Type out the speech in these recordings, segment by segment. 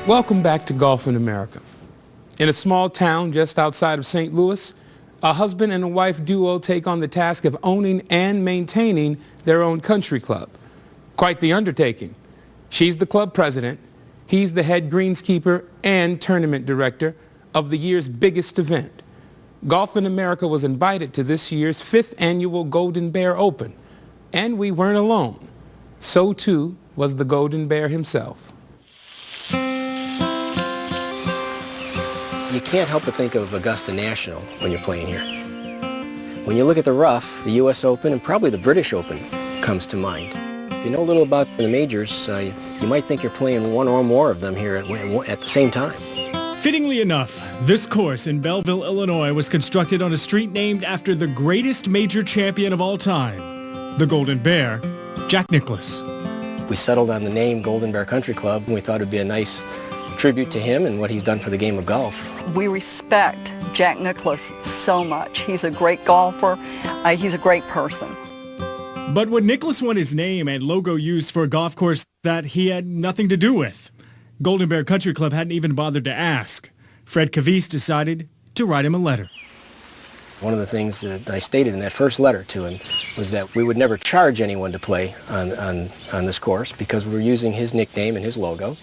Welcome back to Golf in America. In a small town just outside of St. Louis, a husband and a wife duo take on the task of owning and maintaining their own country club. Quite the undertaking. She's the club president, he's the head greenskeeper and tournament director of the year's biggest event. Golf in America was invited to this year's 5th annual Golden Bear Open, and we weren't alone. So too was the Golden Bear himself. You can't help but think of Augusta National when you're playing here. When you look at the rough, the U.S. Open and probably the British Open comes to mind. If you know a little about the majors, you might think you're playing one or more of them here at the same time. Fittingly enough, this course in Belleville, Illinois was constructed on a street named after the greatest major champion of all time, the Golden Bear, Jack Nicklaus. We settled on the name Golden Bear Country Club, and we thought it'd be a nice tribute to him and what he's done for the game of golf. We respect Jack Nicklaus so much. He's a great golfer. He's a great person. But would Nicklaus want his name and logo used for a golf course that he had nothing to do with? Golden Bear Country Club hadn't even bothered to ask. Fred Cavise decided to write him a letter. One of the things that I stated in that first letter to him was that we would never charge anyone to play on this course because we're using his nickname and his logo.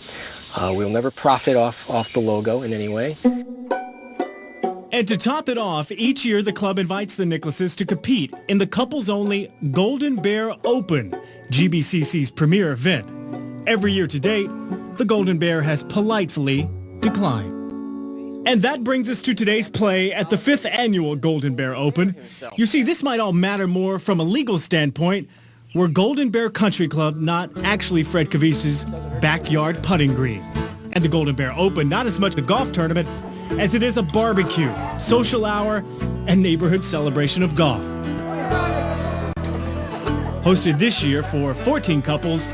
We'll never profit off the logo in any way. And to top it off, each year the club invites the Nicklauses to compete in the couples-only Golden Bear Open, GBCC's premier event. Every year to date, the Golden Bear has politely declined. And that brings us to today's play at the 5th annual Golden Bear Open. You see, this might all matter more from a legal standpoint. We're Golden Bear Country Club, not actually Fred Cavise's backyard putting green. And the Golden Bear Open, not as much a golf tournament as it is a barbecue, social hour, and neighborhood celebration of golf. Hosted this year for 14 couples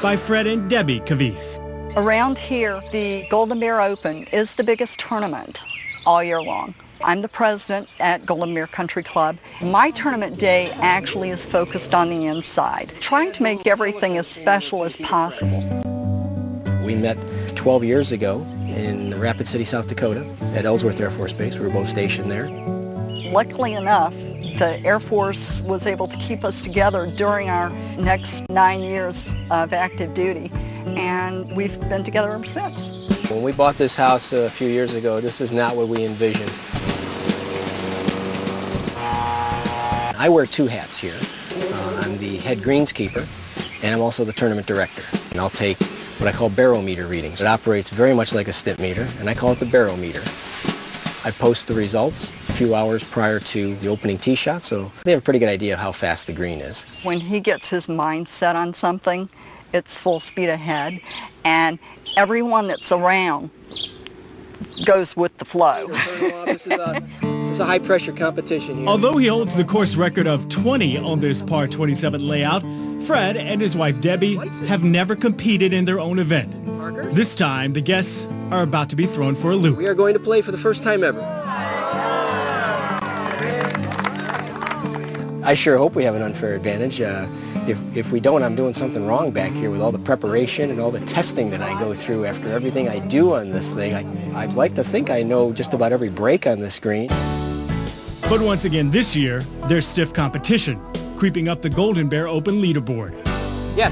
by Fred and Debbie Cavise. Around here, the Golden Bear Open is the biggest tournament all year long. I'm the president at Golden Bear Country Club. My tournament day actually is focused on the inside, trying to make everything as special as possible. We met 12 years ago in Rapid City, South Dakota at Ellsworth Air Force Base. We were both stationed there. Luckily enough, the Air Force was able to keep us together during our next 9 years of active duty, and we've been together ever since. When we bought this house a few years ago, this is not what we envisioned. I wear 2 hats here. I'm the head greenskeeper, and I'm also the tournament director. And I'll take what I call barometer readings. It operates very much like a stippmeter, and I call it the barometer. I post the results a few hours prior to the opening tee shot, so they have a pretty good idea of how fast the green is. When he gets his mind set on something, it's full speed ahead, and everyone that's around goes with the flow. It's a high-pressure competition here. Although he holds the course record of 20 on this par 27 layout, Fred and his wife Debbie have never competed in their own event. This time, the guests are about to be thrown for a loop. We are going to play for the first time ever. I sure hope we have an unfair advantage. If we don't, I'm doing something wrong back here with all the preparation and all the testing that I go through after everything I do on this thing. I'd like to think I know just about every break on this green. But once again this year, there's stiff competition, creeping up the Golden Bear Open leaderboard. Yes.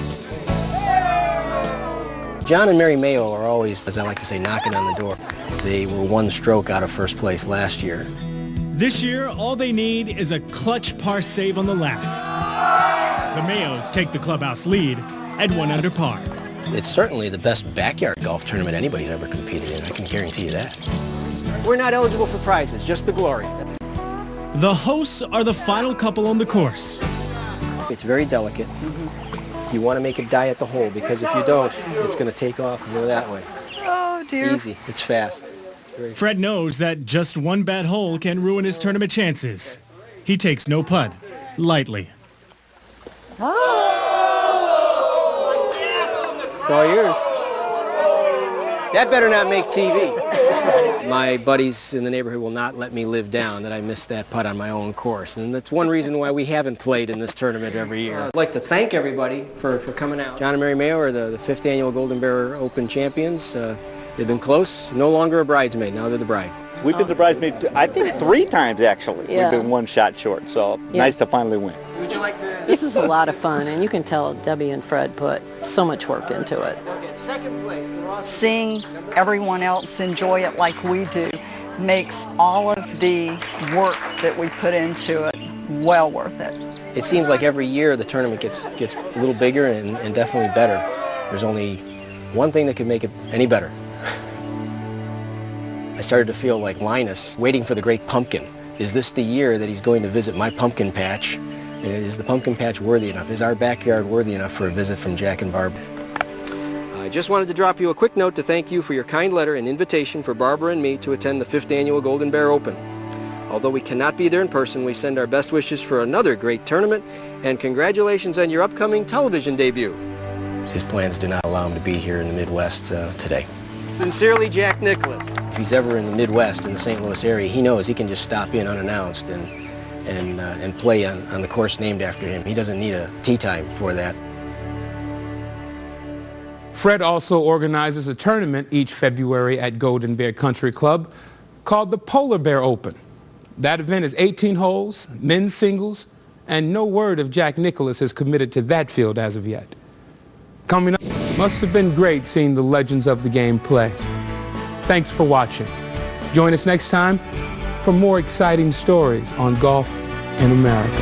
John and Mary Mayo are always, as I like to say, knocking on the door. They were 1 stroke out of first place last year. This year, all they need is a clutch par save on the last. The Mayos take the clubhouse lead at 1 under par. It's certainly the best backyard golf tournament anybody's ever competed in. I can guarantee you that. We're not eligible for prizes, just the glory. The hosts are the final couple on the course. It's very delicate. You want to make it die at the hole, because if you don't, it's going to take off and go that way. Oh, dear. Easy. It's fast. Fred knows that just one bad hole can ruin his tournament chances. He takes no putt lightly. It's all yours. That better not make TV. My buddies in the neighborhood will not let me live down that I missed that putt on my own course. And that's one reason why we haven't played in this tournament every year. I'd like to thank everybody for coming out. John and Mary Mayo are the 5th annual Golden Bear Open champions. They've been close, no longer a bridesmaid, now they're the bride. We've been the bridesmaid, I think 3 times actually. Yeah. We've been 1 shot short, so nice to finally win. Would you like to... This is a lot of fun, and you can tell Debbie and Fred put so much work into it. Second place, the Ross. Seeing everyone else enjoy it like we do makes all of the work that we put into it well worth it. It seems like every year the tournament gets a little bigger and definitely better. There's only one thing that could make it any better. I started to feel like Linus waiting for the great pumpkin. Is this the year that he's going to visit my pumpkin patch? And is the pumpkin patch worthy enough? Is our backyard worthy enough for a visit from Jack and Barbara? I just wanted to drop you a quick note to thank you for your kind letter and invitation for Barbara and me to attend the 5th annual Golden Bear Open. Although we cannot be there in person, we send our best wishes for another great tournament and congratulations on your upcoming television debut. His plans do not allow him to be here in the Midwest today. Sincerely, Jack Nicklaus. If he's ever in the Midwest, in the St. Louis area, he knows he can just stop in unannounced and play on the course named after him. He doesn't need a tee time for that. Fred also organizes a tournament each February at Golden Bear Country Club called the Polar Bear Open. That event is 18 holes, men's singles, and no word of Jack Nicklaus has committed to that field as of yet. Coming up, must have been great seeing the legends of the game play. Thanks for watching. Join us next time for more exciting stories on golf in America.